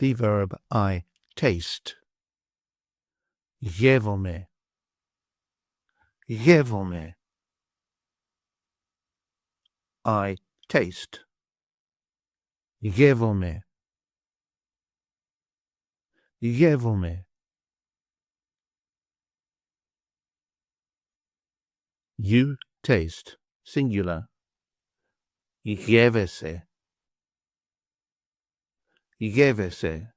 the verb I taste. Γεύομαι. Γεύομαι. I taste. Γεύομαι. Γεύομαι. You taste, singular. Γεύεσαι. Γεύεσαι.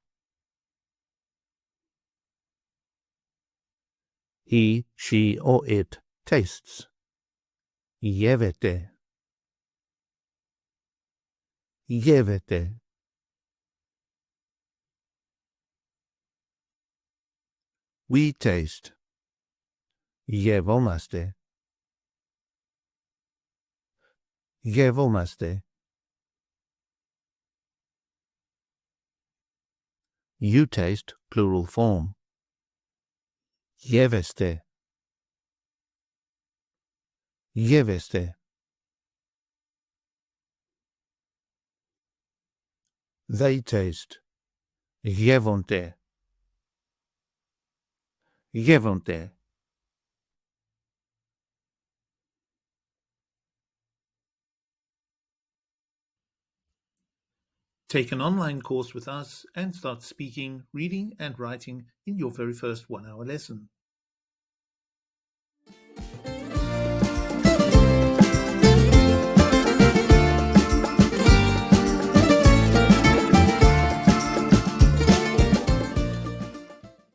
He, she, or it tastes. Γεύεται. Γεύεται. We taste. Γευόμαστε. Γευόμαστε. You taste, plural form. Γεύεστε. Γεύεστε. They taste. Γεύονται. Γεύονται. Take an online course with us and start speaking, reading and writing in your very first 1-hour lesson.